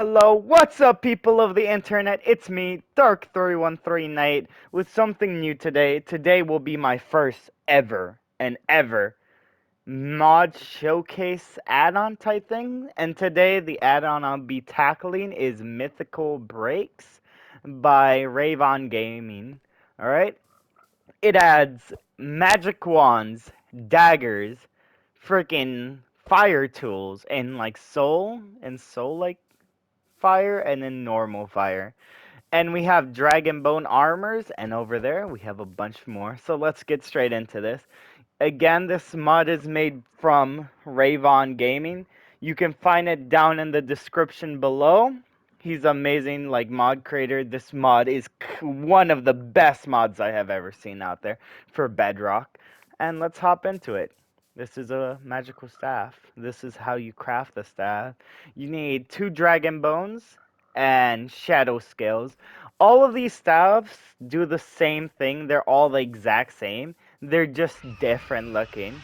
Hello, what's up, people of the internet? It's me, Dark313 Knight, with something new today. Today will be my first ever mod showcase add-on type thing. And today, the add-on I'll be tackling is Mythical Breaks by RavemonGaming. Alright? It adds magic wands, daggers, freaking fire tools, and like soul like fire and then normal fire. And we have dragon bone armors, and over there we have a bunch more. So let's get straight into this. Again, this mod is made from Ravon Gaming. You can find it down in the description below. He's amazing, like mod creator. This mod is one of the best mods I have ever seen out there for Bedrock. And let's hop into it. This is a magical staff. This is how you craft the staff. You need 2 dragon bones and shadow scales. All of these staffs do the same thing. They're all the exact same. They're just different looking.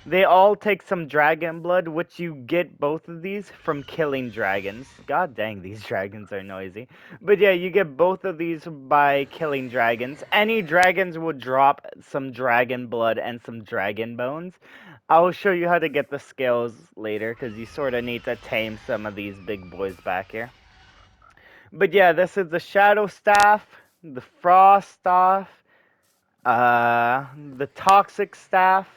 They all take some dragon blood, which you get both of these from killing dragons. God dang, these dragons are noisy. But yeah, you get both of these by killing dragons. Any dragons will drop some dragon blood and some dragon bones. I'll show you how to get the scales later, because you sort of need to tame some of these big boys back here. But yeah, this is the shadow staff, the frost staff, the toxic staff,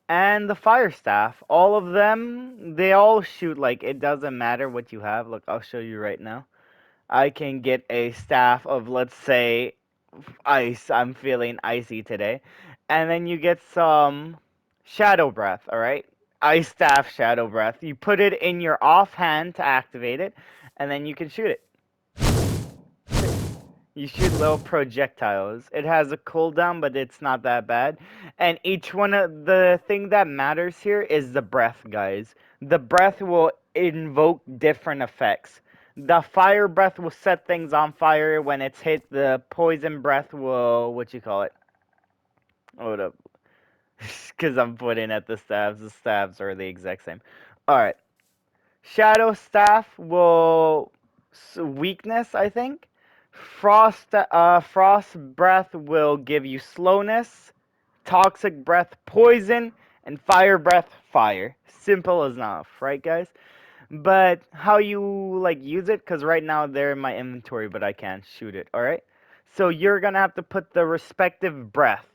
and the fire staff. All of them, they all shoot like it doesn't matter what you have. Look, I'll show you right now. I can get a staff of, let's say, ice. I'm feeling icy today. And then you get some shadow breath, alright? Ice staff, shadow breath. You put it in your offhand to activate it, and then you can shoot it. You shoot little projectiles. It has a cooldown, but it's not that bad. And each one of the thing that matters here is the breath, guys. The breath will invoke different effects. The fire breath will set things on fire when it's hit. The poison breath will, what you call it? Hold up. Because I'm pointing at the staves. The staves are the exact same. Alright. Shadow Staff will weakness, I think. Frost Breath will give you slowness. Toxic Breath, poison, and Fire Breath, fire. Simple as enough, right, guys? But how you like use it? Because right now they're in my inventory, but I can't shoot it. All right. So you're gonna have to put the respective breath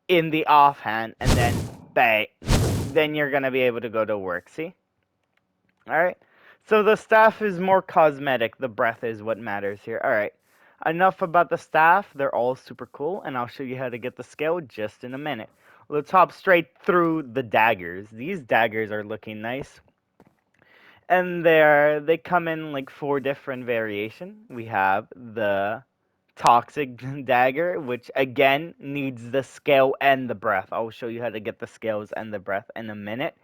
in the offhand, and then bang. Then you're gonna be able to go to work. See? Alright, so the staff is more cosmetic. The breath is what matters here. Alright, enough about the staff. They're all super cool, and I'll show you how to get the scale just in a minute. Let's hop straight through the daggers. These daggers are looking nice. And they come in like 4 different variation. We have the toxic dagger, which again needs the scale and the breath. I'll show you how to get the scales and the breath in a minute.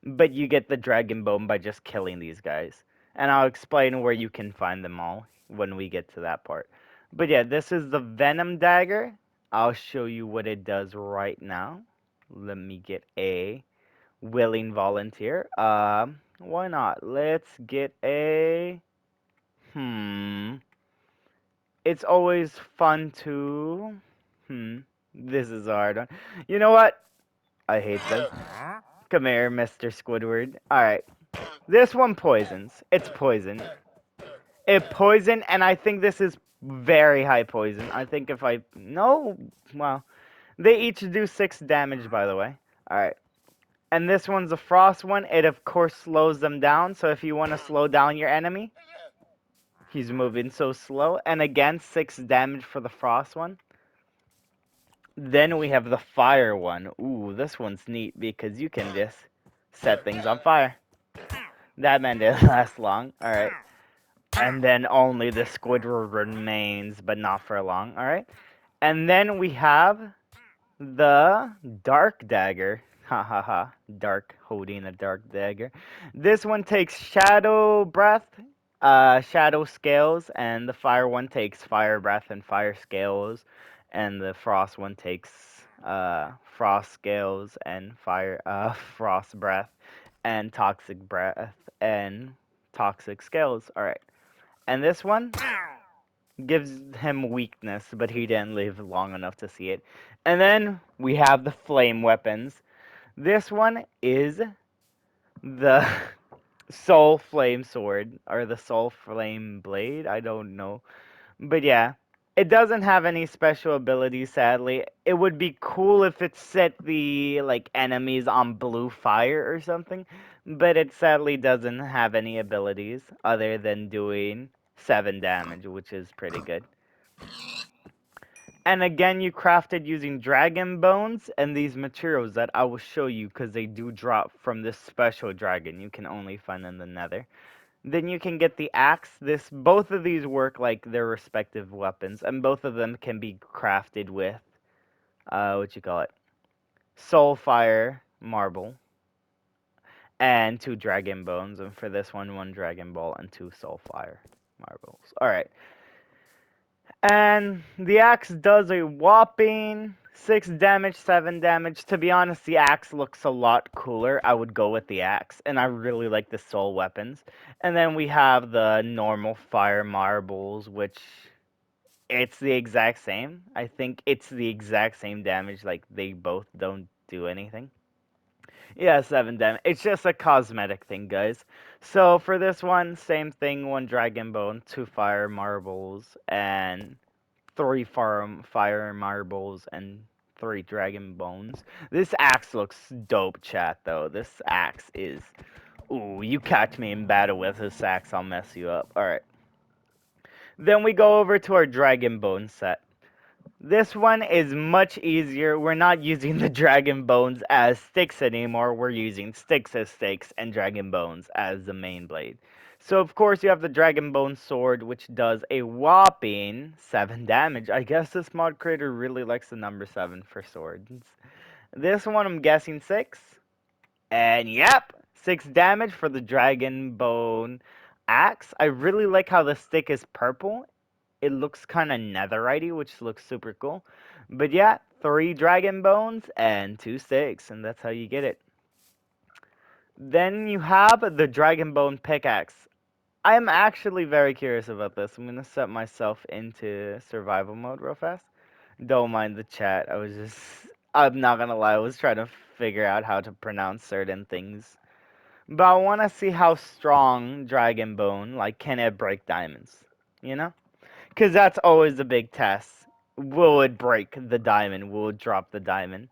But you get the dragon bone by just killing these guys. And I'll explain where you can find them all when we get to that part. But yeah, this is the venom dagger. I'll show you what it does right now. Let me get a willing volunteer. Why not? Let's get a It's always fun to this is a hard one. You know what? I hate this. Come here, Mr. Squidward. Alright. This one poisons. It's poison. It poison, and I think this is very high poison. I think if I... No, well, they each do 6 damage, by the way. Alright. And this one's a frost one. It, of course, slows them down. So if you want to slow down your enemy, he's moving so slow. And again, 6 damage for the frost one. Then we have the fire one. Ooh, this one's neat because you can just set things on fire. That man didn't last long. Alright. And then only the Squidward remains, but not for long. Alright. And then we have the Dark Dagger. Ha ha ha. Dark, holding a Dark Dagger. This one takes Shadow Breath, Shadow Scales, and the Fire one takes Fire Breath and Fire Scales. And the Frost one takes Frost Scales and Frost Breath and Toxic Breath and toxic scales. Alright. And this one gives him weakness, but he didn't live long enough to see it. And then we have the flame weapons. This one is the soul flame sword, or the soul flame blade. I don't know. But yeah, it doesn't have any special abilities, sadly. It would be cool if it set the like enemies on blue fire or something, but it sadly doesn't have any abilities other than doing 7 damage, which is pretty good. And again, you crafted using dragon bones and these materials that I will show you because they do drop from this special dragon you can only find in the nether. Then you can get the axe. Both of these work like their respective weapons, and both of them can be crafted with what you call it, soulfire marble and 2 dragon bones, and for this one, 1 dragon ball and 2 soulfire marbles. All right, and the axe does a whopping 6 damage, 7 damage. To be honest, the axe looks a lot cooler. I would go with the axe, and I really like the soul weapons. And then we have the normal fire marbles, which it's the exact same. I think it's the exact same damage, like they both don't do anything. Yeah, 7 damage. It's just a cosmetic thing, guys. So for this one, same thing, 1 dragon bone, 2 fire marbles, and 3 fire marbles and 3 dragon bones. This axe looks dope, chat, though. This axe is... Ooh, you catch me in battle with this axe, I'll mess you up. Alright. Then we go over to our dragon bone set. This one is much easier. We're not using the dragon bones as sticks anymore. We're using sticks as sticks and dragon bones as the main blade. So of course you have the dragon bone sword, which does a whopping 7 damage. I guess this mod creator really likes the number 7 for swords. This one I'm guessing 6. And yep, 6 damage for the dragon bone axe. I really like how the stick is purple. It looks kind of netherite-y, which looks super cool. But yeah, 3 dragon bones and 2 sticks, and that's how you get it. Then you have the dragon bone pickaxe. I am actually very curious about this. I'm gonna set myself into survival mode real fast. Don't mind the chat. I'm not gonna lie, I was trying to figure out how to pronounce certain things. But I want to see how strong dragon bone, like, can it break diamonds? You know? Because that's always the big test. Will it break the diamond? Will it drop the diamond?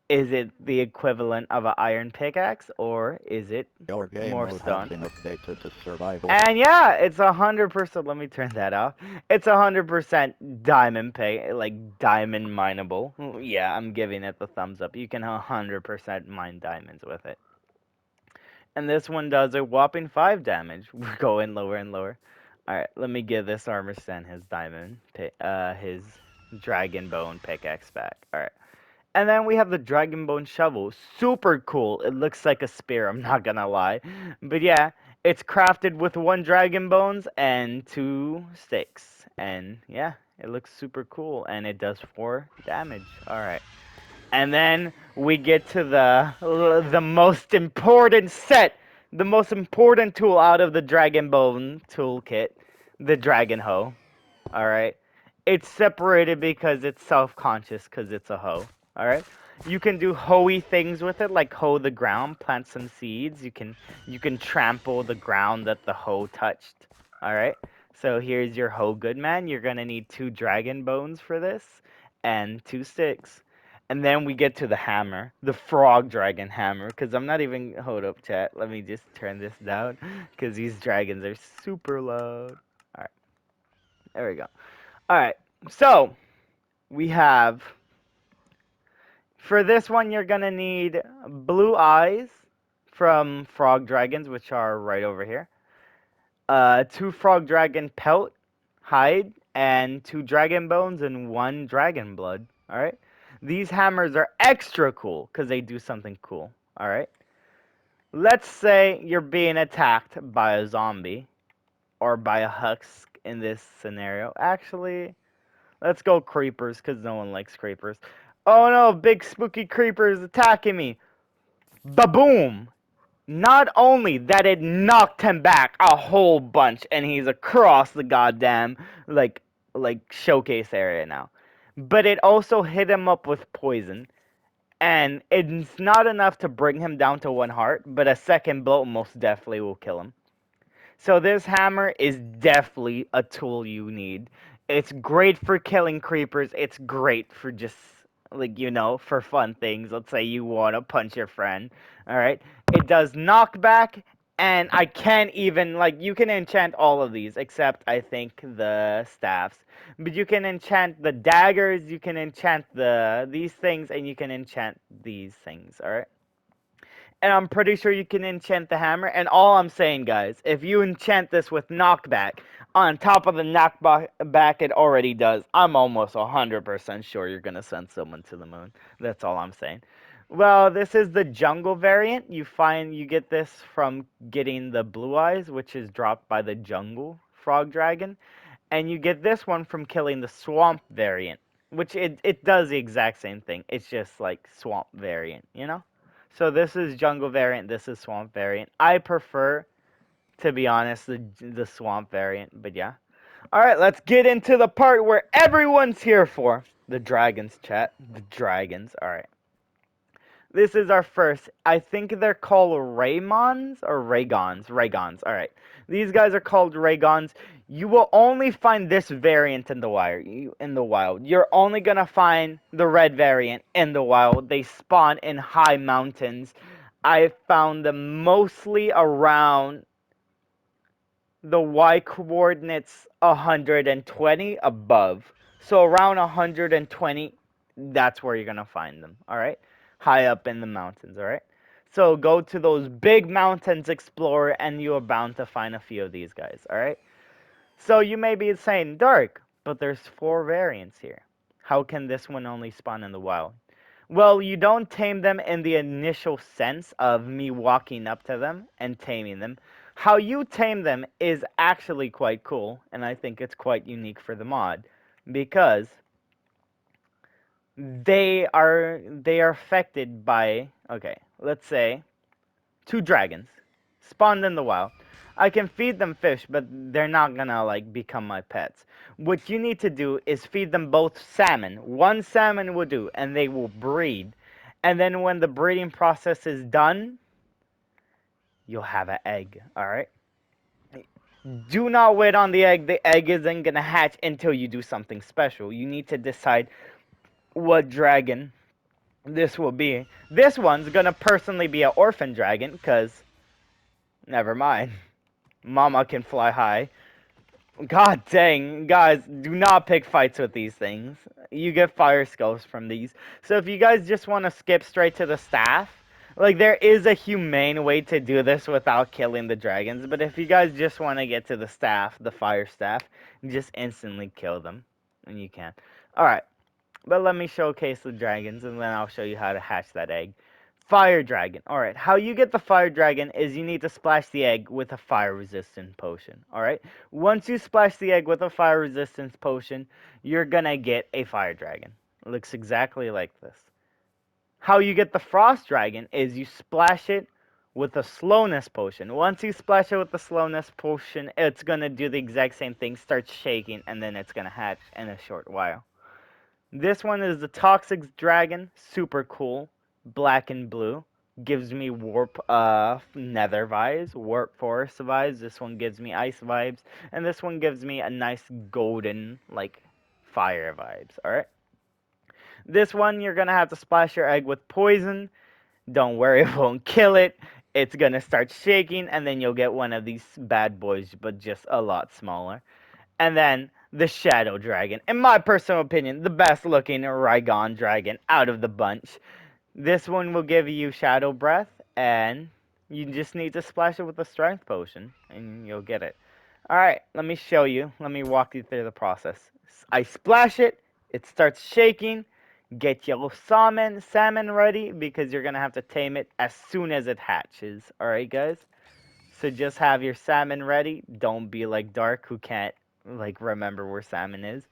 Is it the equivalent of an iron pickaxe, or is it Your game more mode stone? has been updated to survival. And yeah, it's 100%. Let me turn that off. It's 100% diamond like diamond mineable. Yeah, I'm giving it the thumbs up. You can 100% mine diamonds with it. And this one does a whopping 5 damage. We're going lower and lower. Alright, let me give this armor stand his dragon bone pickaxe back. Alright. And then we have the dragon bone shovel. Super cool. It looks like a spear, I'm not gonna lie. But yeah, it's crafted with 1 dragon bones and 2 sticks. And yeah, it looks super cool. And it does 4 damage. Alright. And then we get to the most important set, the most important tool out of the Dragon Bone toolkit, the Dragon Hoe. All right, it's separated because it's self-conscious because it's a hoe. All right, you can do hoey things with it, like hoe the ground, plant some seeds. You can trample the ground that the hoe touched. All right, so here's your hoe, good man. You're gonna need 2 dragon bones for this and 2 sticks. And then we get to the hammer, the frog dragon hammer, because I'm not even, hold up chat, let me just turn this down, because these dragons are super loud. Alright, there we go. Alright, so, we have, for this one you're gonna need blue eyes from frog dragons, which are right over here. 2 frog dragon pelt, hide, and 2 dragon bones and 1 dragon blood, alright? These hammers are extra cool because they do something cool. Alright? Let's say you're being attacked by a zombie. Or by a husk in this scenario. Actually, let's go creepers because no one likes creepers. Oh no, big spooky creepers attacking me. Ba-boom! Not only that it knocked him back a whole bunch and he's across the goddamn like showcase area now, but it also hit him up with poison. And it's not enough to bring him down to 1 heart, but a second blow most definitely will kill him. So this hammer is definitely a tool you need. It's great for killing creepers. It's great for just for fun things. Let's say you want to punch your friend. All right. It does knockback, and I can't even you can enchant all of these except I think the staffs. But you can enchant the daggers, you can enchant these things, and you can enchant these things. All right. And I'm pretty sure you can enchant the hammer. And all I'm saying, guys, if you enchant this with knockback on top of the knockback it already does, I'm almost 100% sure you're gonna send someone to the moon. That's all I'm saying. Well, this is the jungle variant. You get this from getting the blue eyes, which is dropped by the jungle frog dragon, and you get this one from killing the swamp variant, which it does the exact same thing. It's just like swamp variant, you know? So this is jungle variant, this is swamp variant. I prefer, to be honest, the swamp variant, but yeah. Alright, let's get into the part where everyone's here for. The dragons, chat. The dragons. Alright. This is our first. I think they're called Raymons or Raygons. Raygons. All right. These guys are called Raygons. You will only find this variant in the wild. You're only gonna find the red variant in the wild. They spawn in high mountains. I found them mostly around the Y coordinates 120 above. So around 120, that's where you're going to find them, all right? High up in the mountains, all right? So go to those big mountains, explore, and you are bound to find a few of these guys, all right? So you may be saying, Dark, but there's 4 variants here. How can this one only spawn in the wild? Well, you don't tame them in the initial sense of me walking up to them and taming them. How you tame them is actually quite cool, and I think it's quite unique for the mod, because they are affected by, okay, let's say 2 dragons spawned in the wild. I can feed them fish, but they're not gonna become my pets. What you need to do is feed them both salmon. 1 salmon will do, and they will breed. And then when the breeding process is done, you'll have an egg. All right. Do not wait on the egg. The egg isn't gonna hatch until you do something special. You need to decide what dragon this will be. This one's gonna personally be an orphan dragon, cause never mind. Mama can fly high. God dang, guys, do not pick fights with these things. You get fire skulls from these. So if you guys just want to skip straight to the staff, there is a humane way to do this without killing the dragons. But if you guys just want to get to the staff, the fire staff, just instantly kill them. And you can. Alright, but let me showcase the dragons and then I'll show you how to hatch that egg. Fire dragon. Alright, how you get the fire dragon is you need to splash the egg with a fire resistant potion. Alright, once you splash the egg with a fire resistance potion, you're gonna get a fire dragon. It looks exactly like this. How you get the frost dragon is you splash it with a slowness potion. Once you splash it with the slowness potion, it's gonna do the exact same thing, start shaking, and then it's gonna hatch in a short while. This one is the Toxic Dragon, super cool, black and blue. Gives me warp nether vibes, warp forest vibes. This one gives me ice vibes, and this one gives me a nice golden fire vibes. All right. This one you're gonna have to splash your egg with poison. Don't worry, it won't kill it. It's gonna start shaking, and then you'll get one of these bad boys, but just a lot smaller. And then the Shadow Dragon. In my personal opinion, the best looking Raygon dragon out of the bunch. This one will give you Shadow Breath, and you just need to splash it with a Strength Potion, and you'll get it. Alright, let me show you. Let me walk you through the process. I splash it, it starts shaking. Get your salmon ready, because you're going to have to tame it as soon as it hatches. Alright, guys? So just have your salmon ready. Don't be like Dark, who can't remember where salmon is.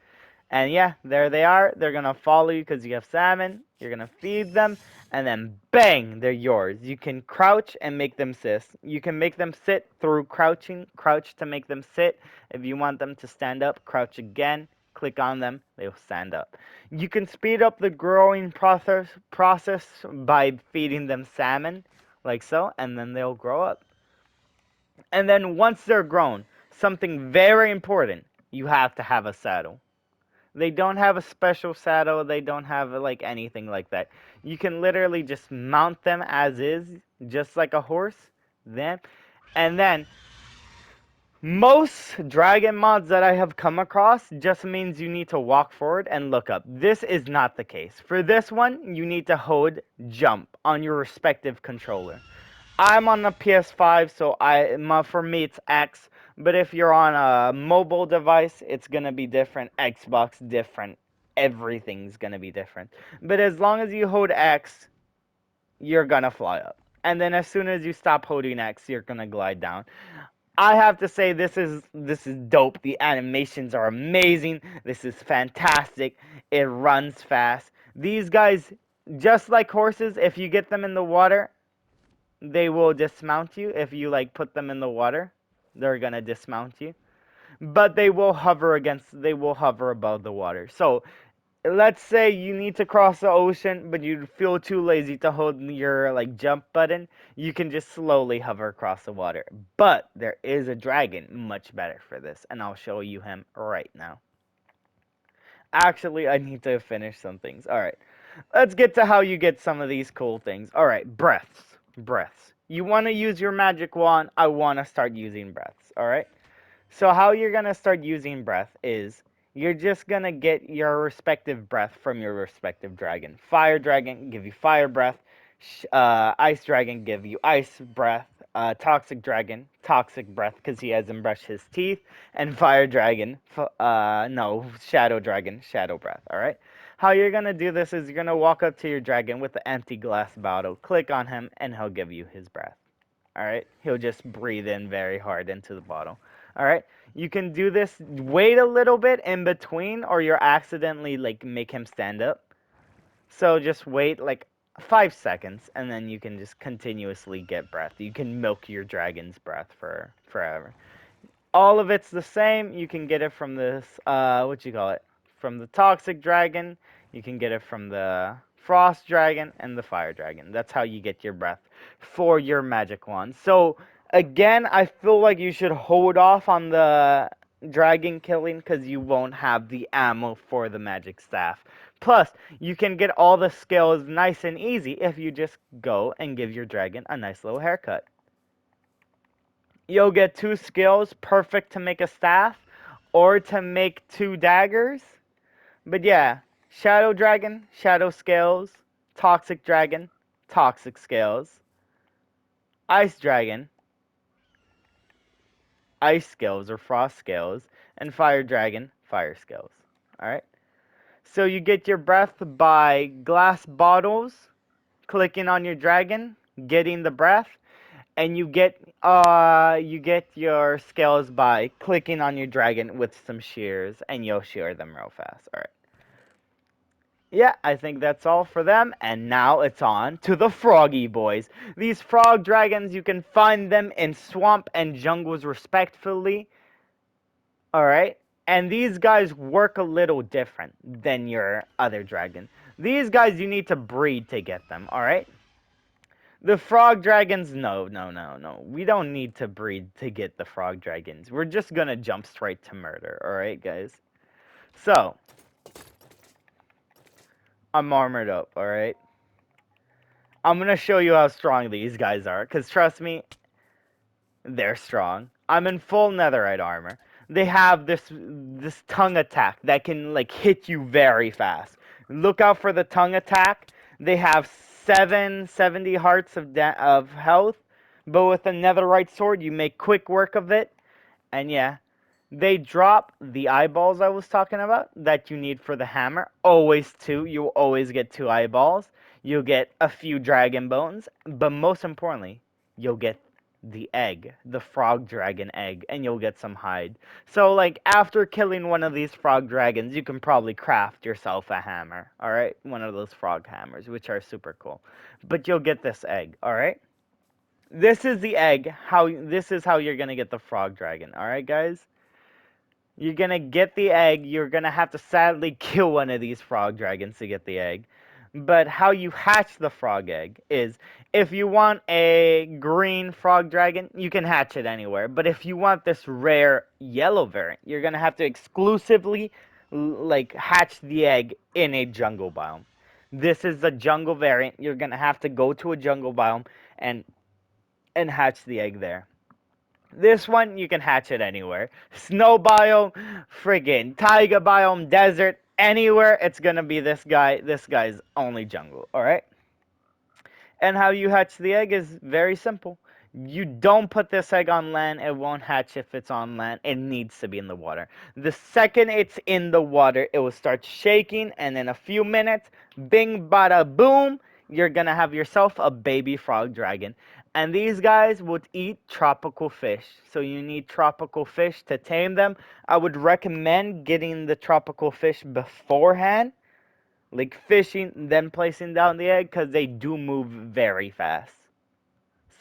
And yeah, there they are. They're gonna follow you because you have salmon. You're gonna feed them, and then bang, they're yours. You can crouch and make them sit. You can make them sit through crouching. Crouch to make them sit. If you want them to stand up, crouch again. Click on them, they'll stand up. You can speed up the growing process by feeding them salmon, like so, and then they'll grow up. And then once they're grown, something very important, you have to have a saddle. They don't have a special saddle. They don't have like anything like that. You can literally just mount them as is, just like a horse. Then, and then most dragon mods that I have come across just means you need to walk forward and look up. This is not the case. For this one, you need to hold jump on your respective controller. I'm on the PS5, so for me it's X. But if you're on a mobile device, it's gonna be different. Xbox different. Everything's gonna be different. But as long as you hold X, you're gonna fly up. And then as soon as you stop holding X, you're gonna glide down. I have to say this is dope. The animations are amazing. This is fantastic. It runs fast. These guys, just like horses, if you get them in the water, they will dismount you. If you like put them in the water, they're gonna dismount you. But they will hover above the water. So let's say you need to cross the ocean, but you feel too lazy to hold your like jump button, you can just slowly hover across the water. But there is a dragon much better for this, and I'll show you him right now. Actually, I need to finish some things. All right. Let's get to how you get some of these cool things. All right, breaths. Breaths. You want to use your magic wand. I want to start using breaths. All right. So how you're going to start using breath is you're just going to get your respective breath from your respective dragon. Fire dragon give you fire breath. Ice dragon give you ice breath. Toxic dragon, toxic breath because he hasn't brushed his teeth. And fire dragon, no, shadow dragon, shadow breath. All right. How you're going to do this is you're going to walk up to your dragon with the empty glass bottle, click on him, and he'll give you his breath. Alright? He'll just breathe in very hard into the bottle. Alright? You can do this, wait a little bit in between, or you'll accidentally, like, make him stand up. So just wait, like, 5 seconds, and then you can just continuously get breath. You can milk your dragon's breath for forever. All of it's the same. You can get it from this, what you call it? From the toxic dragon. You can get it from the frost dragon and the fire dragon. That's how you get your breath for your magic wand. So, again, I feel like you should hold off on the dragon killing because you won't have the ammo for the magic staff. Plus, you can get all the skills nice and easy if you just go and give your dragon a nice little haircut. You'll get 2 skills, perfect to make a staff, or to make 2 daggers. But yeah, Shadow Dragon, Shadow Scales, Toxic Dragon, Toxic Scales, Ice Dragon, Ice Scales or Frost Scales, and Fire Dragon, Fire Scales. Alright? So you get your breath by glass bottles, clicking on your dragon, getting the breath, and you get your scales by clicking on your dragon with some shears, and you'll shear them real fast. All right. Yeah, I think that's all for them, and now it's on to the froggy boys. These frog dragons, you can find them in swamp and jungles respectively. All right. And these guys work a little different than your other dragon. These guys you need to breed to get them. All right. The frog dragons, no, no, no, no. We don't need to breed to get the frog dragons. We're just gonna jump straight to murder, alright, guys? So, I'm armored up, alright? I'm gonna show you how strong these guys are, because trust me, they're strong. I'm in full netherite armor. They have this tongue attack that can, like, hit you very fast. Look out for the tongue attack. They have 70 hearts of health, but with a netherite sword, you make quick work of it. And yeah, they drop the eyeballs I was talking about that you need for the hammer. Always 2. You'll always get 2 eyeballs. You'll get a few dragon bones, but most importantly, you'll get the egg, the frog dragon egg, and you'll get some hide. So, like, after killing one of these frog dragons, you can probably craft yourself a hammer, alright? One of those frog hammers, which are super cool. But you'll get this egg, alright? This is the egg, this is how you're gonna get the frog dragon, alright, guys? You're gonna get the egg. You're gonna have to sadly kill one of these frog dragons to get the egg. But how you hatch the frog egg is if you want a green frog dragon, you can hatch it anywhere. But if you want this rare yellow variant, you're gonna have to exclusively like hatch the egg in a jungle biome. This is the jungle variant. You're gonna have to go to a jungle biome and hatch the egg there. This one, you can hatch it anywhere. Snow biome, friggin' taiga biome, desert, anywhere, it's gonna be this guy. This guy's only jungle, alright? And how you hatch the egg is very simple. You don't put this egg on land, it won't hatch if it's on land. It needs to be in the water. The second it's in the water, it will start shaking, and in a few minutes, bing bada boom, you're gonna have yourself a baby frog dragon. And these guys would eat tropical fish. So you need tropical fish to tame them. I would recommend getting the tropical fish beforehand, like fishing, then placing down the egg, because they do move very fast.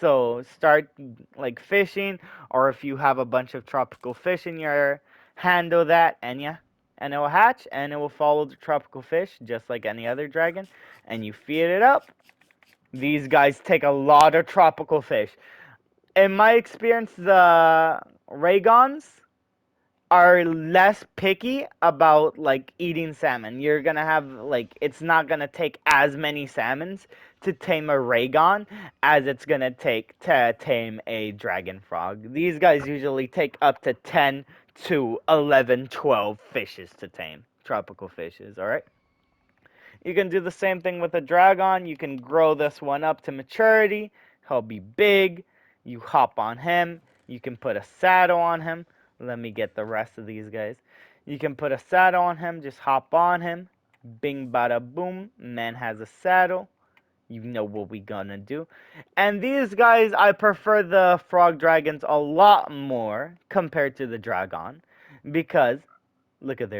So start like fishing, or if you have a bunch of tropical fish in your handle that, and yeah, and it will hatch, and it will follow the tropical fish just like any other dragon, and you feed it up. These guys take a lot of tropical fish. In my experience, the Raygons are less picky about like eating salmon. You're gonna have like it's not gonna take as many salmons to tame a Raygon as it's gonna take to tame a dragon frog. These guys usually take up to 10 to 11, 12 fishes to tame. Tropical fishes, alright? You can do the same thing with a dragon. You can grow this one up to maturity. He'll be big. You hop on him. You can put a saddle on him. Let me get the rest of these guys. You can put a saddle on him. Just hop on him. Bing bada boom. Man has a saddle. You know what we gonna do. And these guys, I prefer the frog dragons a lot more compared to the dragon. Because look at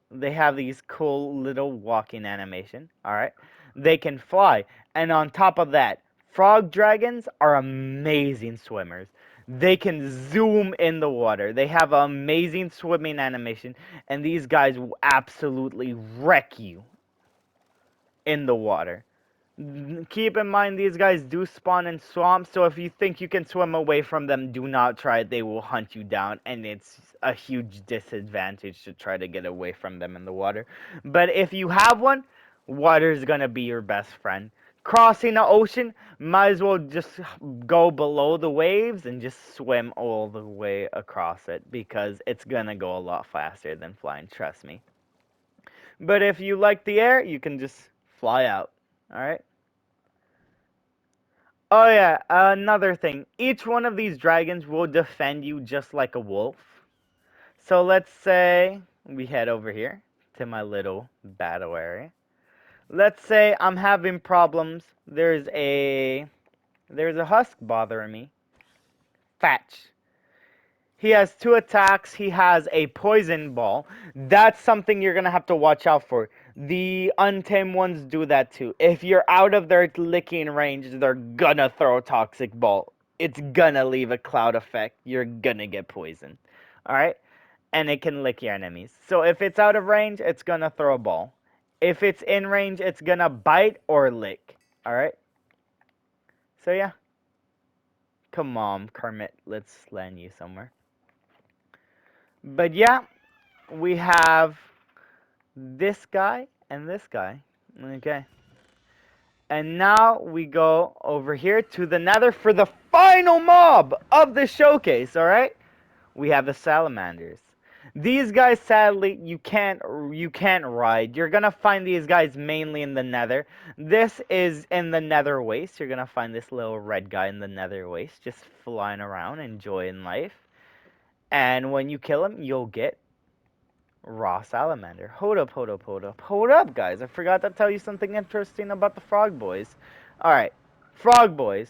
they have these cool little walking animation, alright? They can fly. And on top of that, frog dragons are amazing swimmers. They can zoom in the water. They have an amazing swimming animation. And these guys will absolutely wreck you in the water. Keep in mind, these guys do spawn in swamps, so if you think you can swim away from them, do not try it. They will hunt you down, and it's a huge disadvantage to try to get away from them in the water. But if you have one, water's gonna be your best friend. Crossing the ocean, might as well just go below the waves and just swim all the way across it, because it's gonna go a lot faster than flying, trust me. But if you like the air, you can just fly out, alright? Oh yeah, another thing. Each one of these dragons will defend you just like a wolf. So let's say we head over here to my little battle area. Let's say I'm having problems. There's a husk bothering me. Fetch. He has 2 attacks. He has a poison ball. That's something you're going to have to watch out for. The untamed ones do that too. If you're out of their licking range, they're gonna throw a toxic ball. It's gonna leave a cloud effect. You're gonna get poisoned. Alright? And it can lick your enemies. So if it's out of range, it's gonna throw a ball. If it's in range, it's gonna bite or lick. Alright? So yeah. Come on, Kermit. Let's land you somewhere. But yeah, we have this guy and this guy. Okay. And now we go over here to the nether for the final mob of the showcase, alright? We have the salamanders. These guys, sadly, you can't ride. You're gonna find these guys mainly in the nether. This is in the nether waste. You're gonna find this little red guy in the nether waste, just flying around, enjoying life. And when you kill him, you'll get raw salamander. Hold up, hold up, hold up. Hold up, guys. I forgot to tell you something interesting about the frog boys. Alright, frog boys.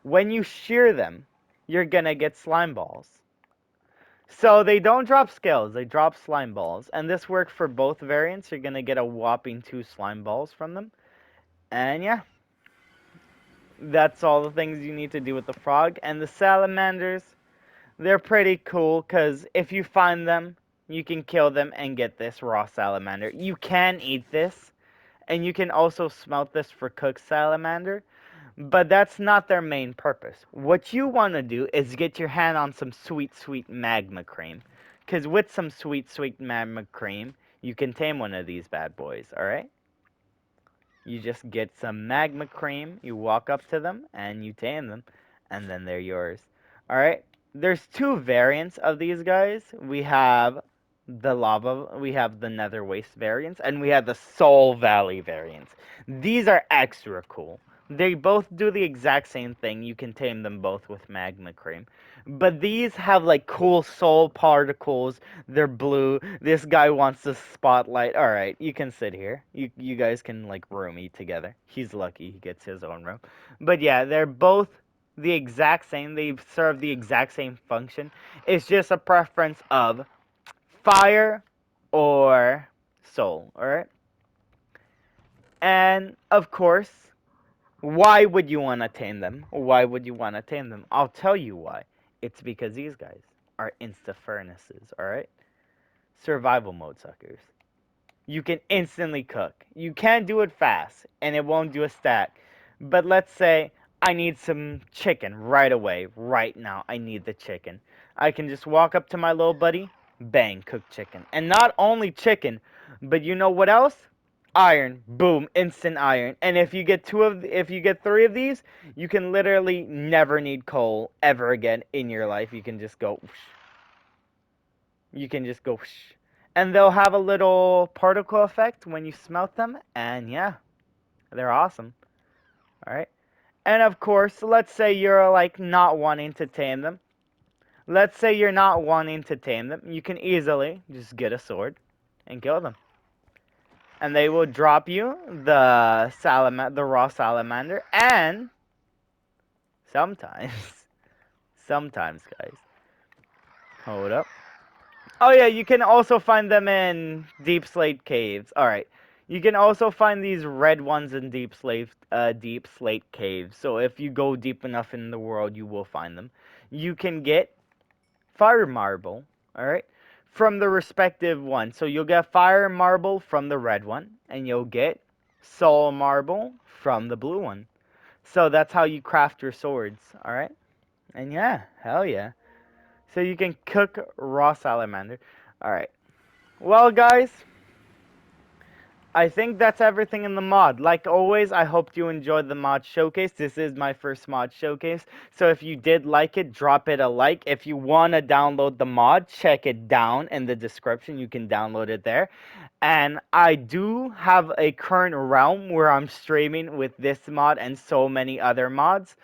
When you shear them, you're gonna get slime balls. So they don't drop scales, they drop slime balls. And this works for both variants. You're gonna get a whopping 2 slime balls from them. And yeah, that's all the things you need to do with the frog. And the salamanders, they're pretty cool because if you find them, you can kill them and get this raw salamander. You can eat this, and you can also smelt this for cooked salamander, but that's not their main purpose. What you want to do is get your hand on some sweet, sweet magma cream, because with some sweet, sweet magma cream, you can tame one of these bad boys, alright? You just get some magma cream, you walk up to them, and you tame them, and then they're yours. Alright? There's 2 variants of these guys. We have we have the Nether Waste variants, and we have the Soul Valley variants. These are extra cool. They both do the exact same thing. You can tame them both with magma cream. But these have like cool soul particles. They're blue. This guy wants the spotlight. All right, you can sit here. You guys can like roomie together. He's lucky he gets his own room. But yeah, they're both the exact same. They serve the exact same function. It's just a preference of fire or soul. All right. And of course, why would you want to tame them? Why would you want to tame them? I'll tell you why. It's because these guys are insta furnaces, alright? Survival mode suckers. You can instantly cook. You can do it fast, and it won't do a stack. But let's say I need some chicken right away, right now. I need the chicken. I can just walk up to my little buddy, bang, cook chicken. And not only chicken, but you know what else? Iron, boom, instant iron. And if you get 3 of these, you can literally never need coal ever again in your life. You can just go whoosh. You can just go whoosh. And they'll have a little particle effect when you smelt them, and yeah, they're awesome. All right. And of course, let's say you're like not wanting to tame them. Let's say you're not wanting to tame them. You can easily just get a sword and kill them. And they will drop you the raw salamander, and sometimes, sometimes, guys. Hold up. Oh yeah, you can also find them in deep slate caves. All right. You can also find these red ones in deep slate caves. So if you go deep enough in the world, you will find them. You can get fire marble, all right, from the respective one. So you'll get fire marble from the red one, and you'll get soul marble from the blue one. So that's how you craft your swords, all right? And yeah, hell yeah. So you can cook raw salamander. All right. Well, guys, I think that's everything in the mod. Like always, I hope you enjoyed the mod showcase. This is my first mod showcase. So if you did like it, drop it a like. If you want to download the mod, check it down in the description. You can download it there. And I do have a current realm where I'm streaming with this mod and so many other mods.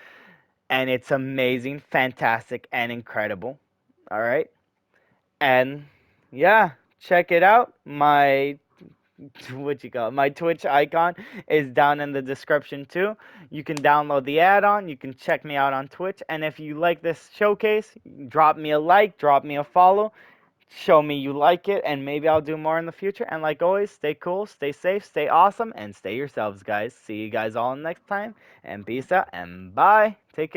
And it's amazing, fantastic, and incredible. Alright? And yeah, check it out. My Twitch icon is down in the description too. You can download the add-on, you can check me out on Twitch, and if you like this showcase, drop me a like, drop me a follow, show me you like it, and maybe I'll do more in the future. And like always, stay cool, stay safe, stay awesome, and stay yourselves, guys. See you guys all next time, and peace out, and bye. Take care.